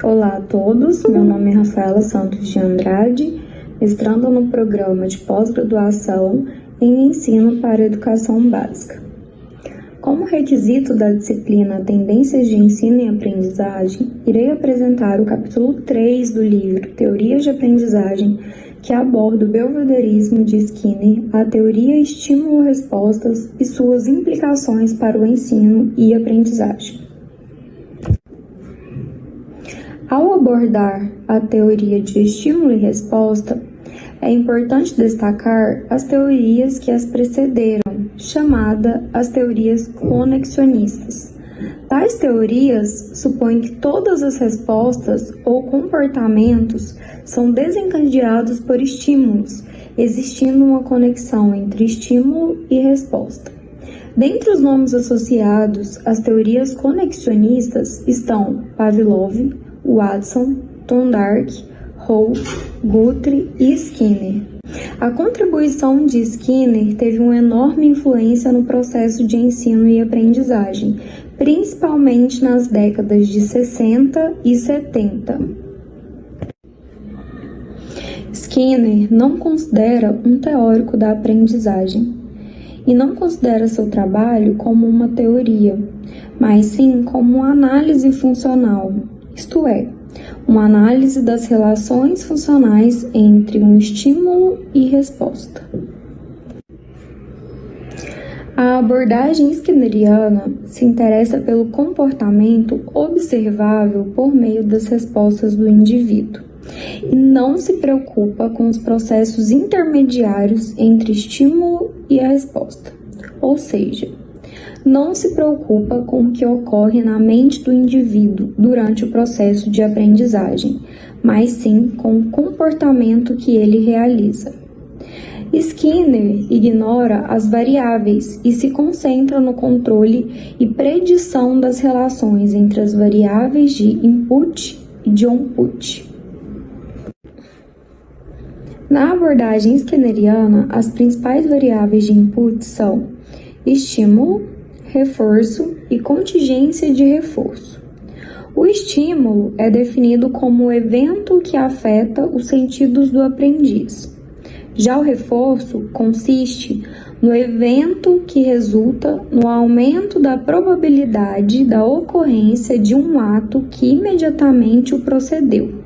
Olá a todos, meu nome é Rafaela Santos de Andrade, mestranda no programa de pós-graduação em Ensino para Educação Básica. Como requisito da disciplina Tendências de Ensino e Aprendizagem, irei apresentar o capítulo 3 do livro Teorias de Aprendizagem, que aborda o behaviorismo de Skinner, a teoria estímulo-respostas e suas implicações para o ensino e aprendizagem. Ao abordar a teoria de estímulo e resposta, é importante destacar as teorias que as precederam, chamadas as teorias conexionistas. Tais teorias supõem que todas as respostas ou comportamentos são desencadeados por estímulos, existindo uma conexão entre estímulo e resposta. Dentre os nomes associados às teorias conexionistas estão Pavlov, Watson, Thorndike, Holt, Guthrie e Skinner. A contribuição de Skinner teve uma enorme influência no processo de ensino e aprendizagem, principalmente nas décadas de 60 e 70. Skinner não considera um teórico da aprendizagem e não considera seu trabalho como uma teoria, mas sim como uma análise funcional, isto é, uma análise das relações funcionais entre um estímulo e resposta. A abordagem skinneriana se interessa pelo comportamento observável por meio das respostas do indivíduo e não se preocupa com os processos intermediários entre estímulo e a resposta, ou seja, não se preocupa com o que ocorre na mente do indivíduo durante o processo de aprendizagem, mas sim com o comportamento que ele realiza. Skinner ignora as variáveis e se concentra no controle e predição das relações entre as variáveis de input e de output. Na abordagem skinneriana, as principais variáveis de input são estímulo, reforço e contingência de reforço. O estímulo é definido como o evento que afeta os sentidos do aprendiz. Já o reforço consiste no evento que resulta no aumento da probabilidade da ocorrência de um ato que imediatamente o procedeu.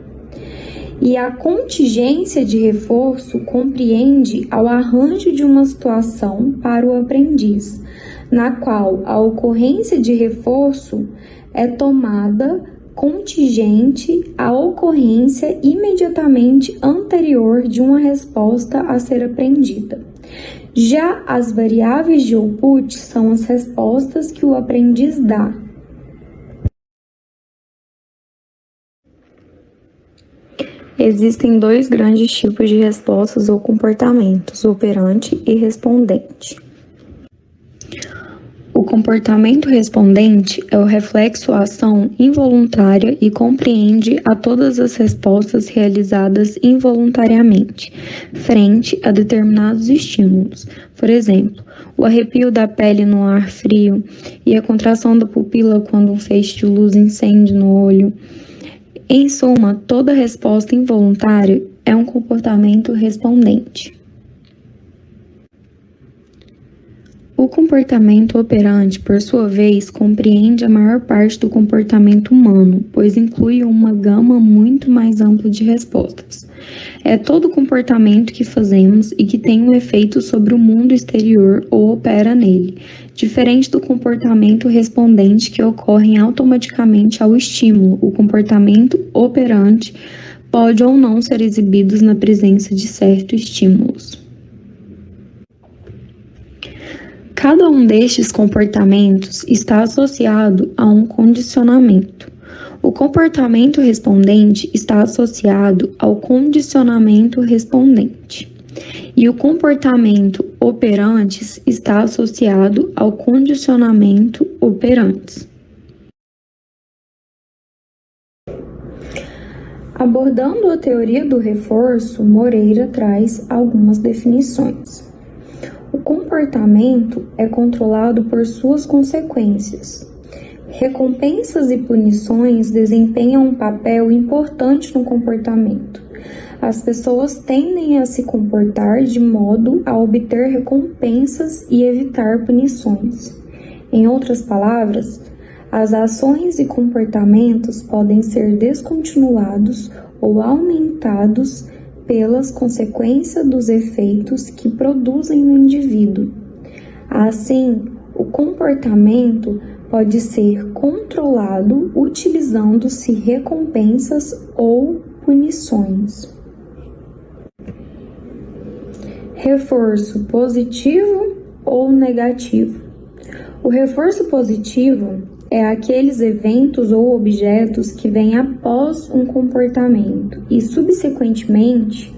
E a contingência de reforço compreende ao arranjo de uma situação para o aprendiz, na qual a ocorrência de reforço é tomada contingente à ocorrência imediatamente anterior de uma resposta a ser aprendida. Já as variáveis de output são as respostas que o aprendiz dá. Existem dois grandes tipos de respostas ou comportamentos, operante e respondente. O comportamento respondente é o reflexo à ação involuntária e compreende a todas as respostas realizadas involuntariamente, frente a determinados estímulos. Por exemplo, o arrepio da pele no ar frio e a contração da pupila quando um feixe de luz incende no olho. Em suma, toda resposta involuntária é um comportamento respondente. O comportamento operante, por sua vez, compreende a maior parte do comportamento humano, pois inclui uma gama muito mais ampla de respostas. É todo comportamento que fazemos e que tem um efeito sobre o mundo exterior ou opera nele, diferente do comportamento respondente que ocorre automaticamente ao estímulo. O comportamento operante pode ou não ser exibido na presença de certos estímulos. Cada um destes comportamentos está associado a um condicionamento. O comportamento respondente está associado ao condicionamento respondente. E o comportamento operantes está associado ao condicionamento operantes. Abordando a teoria do reforço, Moreira traz algumas definições. O comportamento é controlado por suas consequências. Recompensas e punições desempenham um papel importante no comportamento. As pessoas tendem a se comportar de modo a obter recompensas e evitar punições. Em outras palavras, as ações e comportamentos podem ser descontinuados ou aumentados pelas consequências dos efeitos que produzem no indivíduo. Assim, o comportamento pode ser controlado utilizando-se recompensas ou punições. Reforço positivo ou negativo. O reforço positivo é aqueles eventos ou objetos que vêm após um comportamento e, subsequentemente,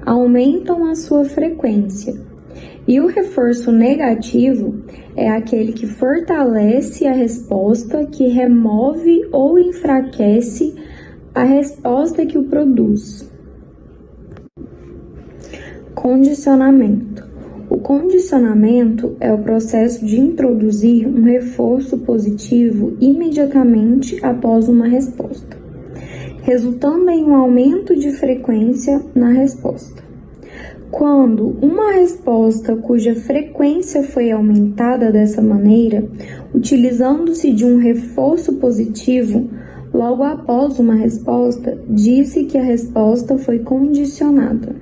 aumentam a sua frequência. E o reforço negativo é aquele que fortalece a resposta, que remove ou enfraquece a resposta que o produz. Condicionamento. O condicionamento é o processo de introduzir um reforço positivo imediatamente após uma resposta, resultando em um aumento de frequência na resposta. Quando uma resposta cuja frequência foi aumentada dessa maneira, utilizando-se de um reforço positivo, logo após uma resposta, diz-se que a resposta foi condicionada.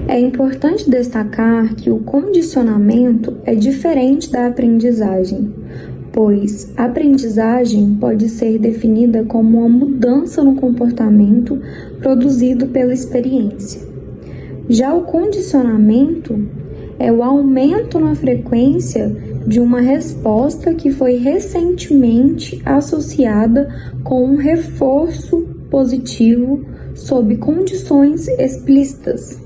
É importante destacar que o condicionamento é diferente da aprendizagem, pois a aprendizagem pode ser definida como uma mudança no comportamento produzido pela experiência. Já o condicionamento é o aumento na frequência de uma resposta que foi recentemente associada com um reforço positivo sob condições explícitas.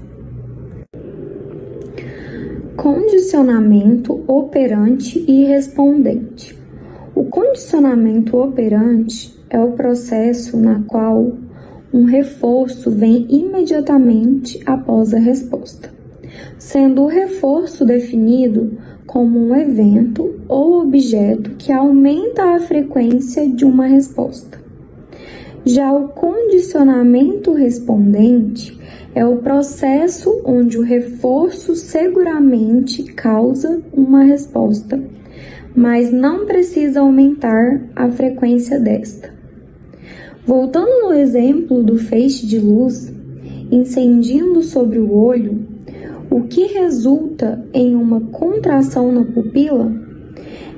Condicionamento operante e respondente. O condicionamento operante é o processo na qual um reforço vem imediatamente após a resposta, sendo o reforço definido como um evento ou objeto que aumenta a frequência de uma resposta. Já o condicionamento respondente é o processo onde o reforço seguramente causa uma resposta, mas não precisa aumentar a frequência desta. Voltando no exemplo do feixe de luz incendindo sobre o olho, o que resulta em uma contração na pupila?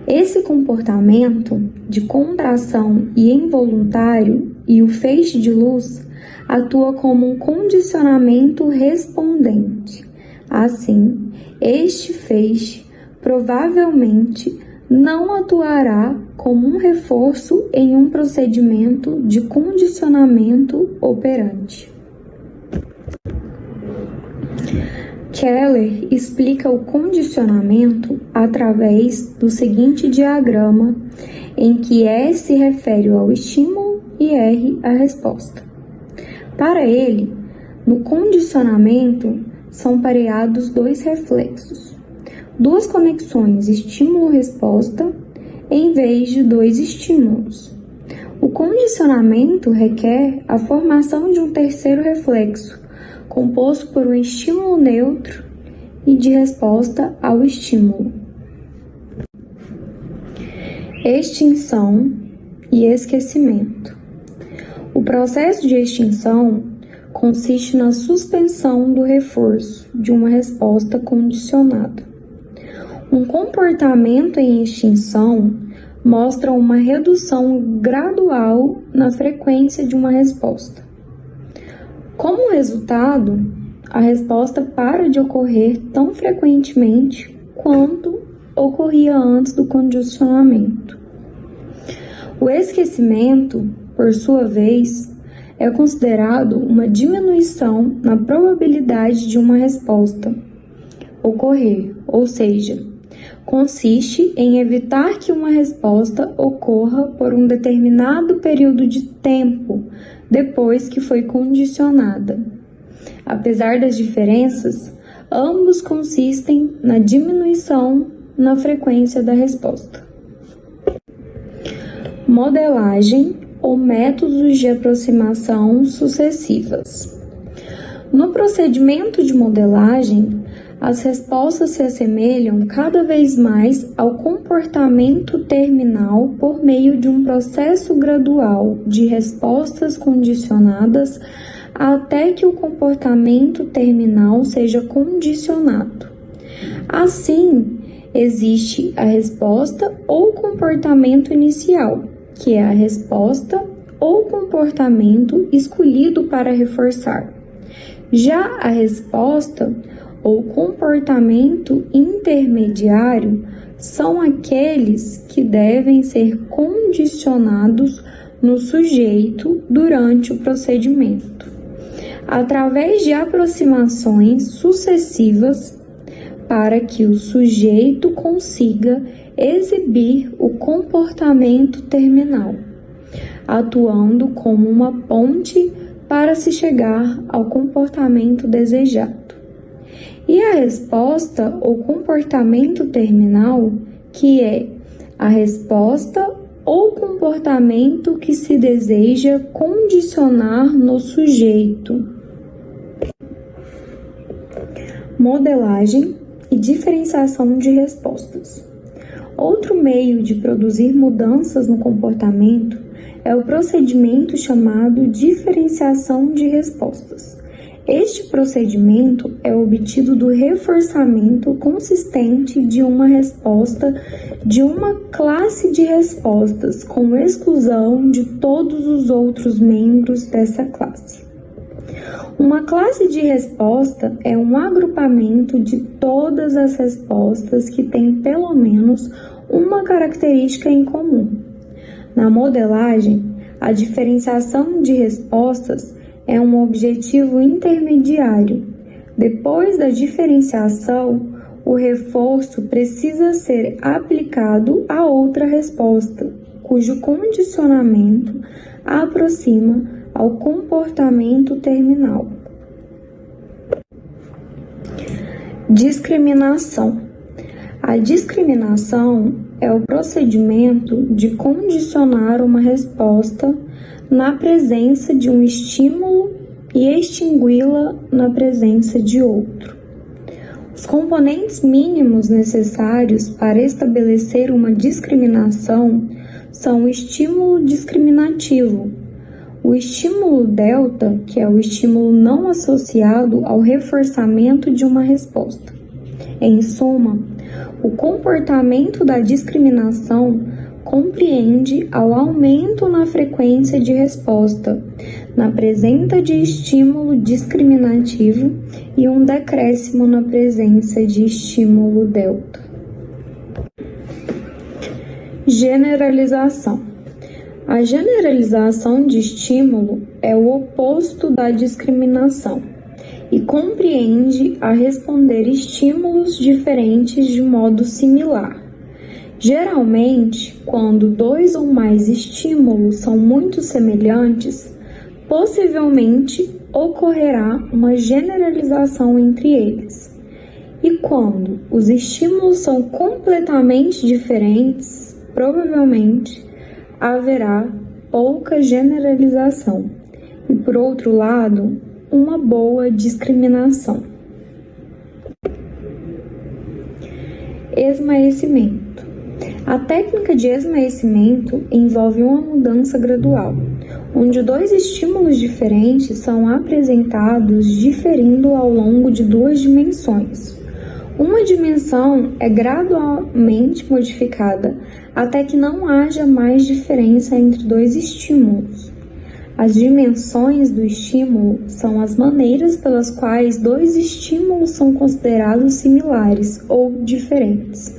Esse comportamento de contração e involuntário e o feixe de luz atua como um condicionamento respondente. Assim, este feixe provavelmente não atuará como um reforço em um procedimento de condicionamento operante. Keller explica o condicionamento através do seguinte diagrama, em que S se refere ao estímulo e R à resposta. Para ele, no condicionamento são pareados dois reflexos, duas conexões estímulo-resposta, em vez de dois estímulos. O condicionamento requer a formação de um terceiro reflexo, composto por um estímulo neutro e de resposta ao estímulo. Extinção e esquecimento. O processo de extinção consiste na suspensão do reforço de uma resposta condicionada. Um comportamento em extinção mostra uma redução gradual na frequência de uma resposta. Como resultado, a resposta para de ocorrer tão frequentemente quanto ocorria antes do condicionamento. O esquecimento, por sua vez, é considerado uma diminuição na probabilidade de uma resposta ocorrer, ou seja, consiste em evitar que uma resposta ocorra por um determinado período de tempo depois que foi condicionada. Apesar das diferenças, ambos consistem na diminuição na frequência da resposta. Modelagem ou métodos de aproximação sucessivas. No procedimento de modelagem, as respostas se assemelham cada vez mais ao comportamento terminal por meio de um processo gradual de respostas condicionadas até que o comportamento terminal seja condicionado. Assim, existe a resposta ou comportamento inicial, que é a resposta ou comportamento escolhido para reforçar. Já a resposta ou comportamento intermediário são aqueles que devem ser condicionados no sujeito durante o procedimento, através de aproximações sucessivas para que o sujeito consiga exibir o comportamento terminal, atuando como uma ponte para se chegar ao comportamento desejado. E a resposta ou comportamento terminal, que é a resposta ou comportamento que se deseja condicionar no sujeito. Modelagem e diferenciação de respostas. Outro meio de produzir mudanças no comportamento é o procedimento chamado diferenciação de respostas. Este procedimento é obtido do reforçamento consistente de uma resposta de uma classe de respostas, com exclusão de todos os outros membros dessa classe. Uma classe de resposta é um agrupamento de todas as respostas que têm pelo menos uma característica em comum. Na modelagem, a diferenciação de respostas é um objetivo intermediário. Depois da diferenciação, o reforço precisa ser aplicado a outra resposta, cujo condicionamento aproxima ao comportamento terminal. Discriminação. A discriminação é o procedimento de condicionar uma resposta na presença de um estímulo e extingui-la na presença de outro. Os componentes mínimos necessários para estabelecer uma discriminação são o estímulo discriminativo, o estímulo delta, que é o estímulo não associado ao reforçamento de uma resposta. Em suma, o comportamento da discriminação compreende ao aumento na frequência de resposta, na presença de estímulo discriminativo e um decréscimo na presença de estímulo delta. Generalização. A generalização de estímulo é o oposto da discriminação e compreende a responder estímulos diferentes de modo similar. Geralmente, quando dois ou mais estímulos são muito semelhantes, possivelmente ocorrerá uma generalização entre eles. E quando os estímulos são completamente diferentes, provavelmente haverá pouca generalização e, por outro lado, uma boa discriminação. Esmaecimento. A técnica de esmaecimento envolve uma mudança gradual, onde dois estímulos diferentes são apresentados diferindo ao longo de duas dimensões. Uma dimensão é gradualmente modificada até que não haja mais diferença entre dois estímulos. As dimensões do estímulo são as maneiras pelas quais dois estímulos são considerados similares ou diferentes.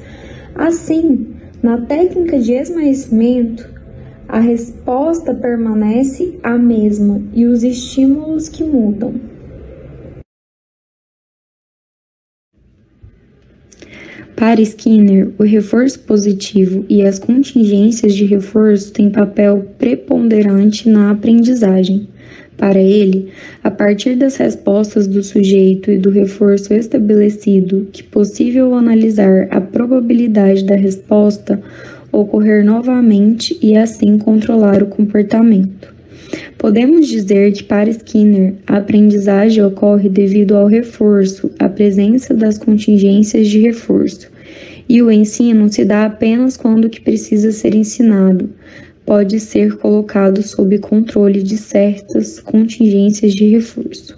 Assim, na técnica de esmaecimento, a resposta permanece a mesma e os estímulos que mudam. Para Skinner, o reforço positivo e as contingências de reforço têm papel preponderante na aprendizagem, Para ele, a partir das respostas do sujeito e do reforço estabelecido, que é possível analisar a probabilidade da resposta ocorrer novamente e assim controlar o comportamento. Podemos dizer que para Skinner, a aprendizagem ocorre devido ao reforço, à presença das contingências de reforço, e o ensino se dá apenas quando o que precisa ser ensinado pode ser colocado sob controle de certas contingências de reforço.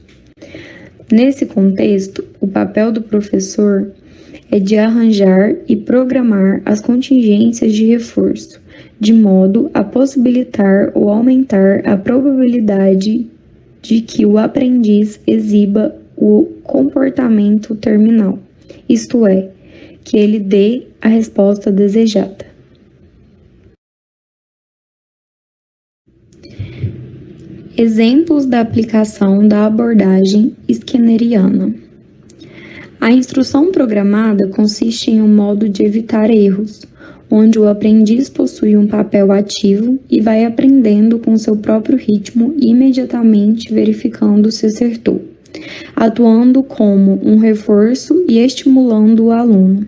Nesse contexto, o papel do professor é de arranjar e programar as contingências de reforço, de modo a possibilitar ou aumentar a probabilidade de que o aprendiz exiba o comportamento terminal, isto é, que ele dê a resposta desejada. Exemplos da aplicação da abordagem skinneriana. A instrução programada consiste em um modo de evitar erros, onde o aprendiz possui um papel ativo e vai aprendendo com seu próprio ritmo e imediatamente verificando se acertou, atuando como um reforço e estimulando o aluno.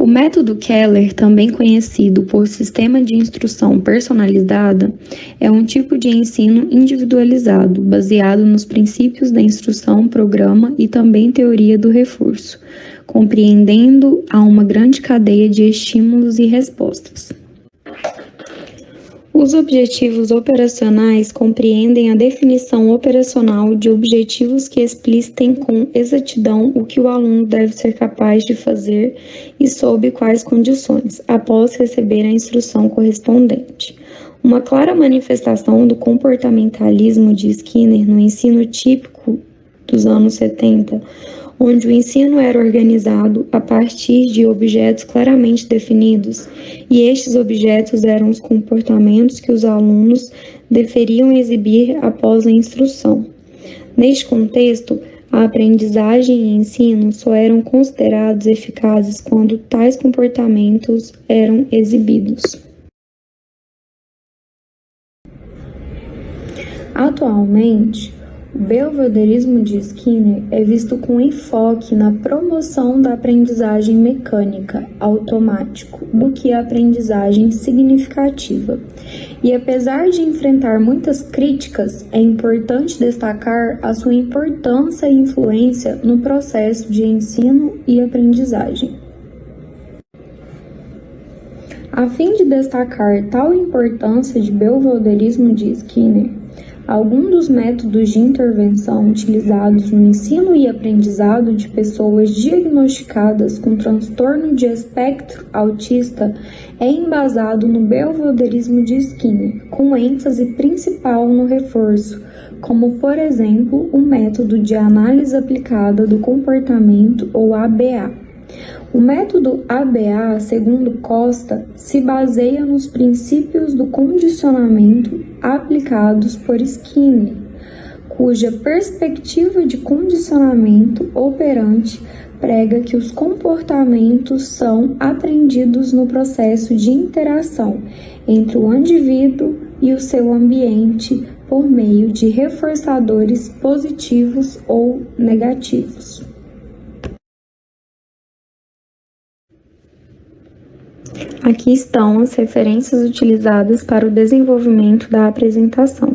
O método Keller, também conhecido por sistema de instrução personalizada, é um tipo de ensino individualizado, baseado nos princípios da instrução-programa e também teoria do reforço, compreendendo a uma grande cadeia de estímulos e respostas. Os objetivos operacionais compreendem a definição operacional de objetivos que explicitem com exatidão o que o aluno deve ser capaz de fazer e sob quais condições, após receber a instrução correspondente. Uma clara manifestação do comportamentalismo de Skinner no ensino típico dos anos 70, onde o ensino era organizado a partir de objetos claramente definidos, e estes objetos eram os comportamentos que os alunos deveriam exibir após a instrução. Neste contexto, a aprendizagem e ensino só eram considerados eficazes quando tais comportamentos eram exibidos. Atualmente, o belvederismo de Skinner é visto com enfoque na promoção da aprendizagem mecânica, automático, do que a aprendizagem significativa. E apesar de enfrentar muitas críticas, é importante destacar a sua importância e influência no processo de ensino e aprendizagem. A fim de destacar tal importância de belvederismo de Skinner, alguns dos métodos de intervenção utilizados no ensino e aprendizado de pessoas diagnosticadas com transtorno de espectro autista é embasado no belvederismo de Skinner, com ênfase principal no reforço, como, por exemplo, o método de análise aplicada do comportamento, ou ABA. O método ABA, segundo Costa, se baseia nos princípios do condicionamento aplicados por Skinner, cuja perspectiva de condicionamento operante prega que os comportamentos são aprendidos no processo de interação entre o indivíduo e o seu ambiente por meio de reforçadores positivos ou negativos. Aqui estão as referências utilizadas para o desenvolvimento da apresentação.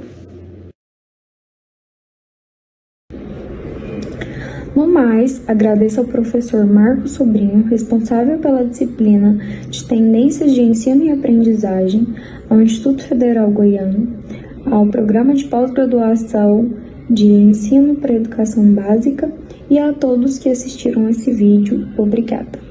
No mais, agradeço ao professor Marcos Sobrinho, responsável pela disciplina de Tendências de Ensino e Aprendizagem, ao Instituto Federal Goiano, ao Programa de Pós-Graduação de Ensino para Educação Básica e a todos que assistiram esse vídeo. Obrigada.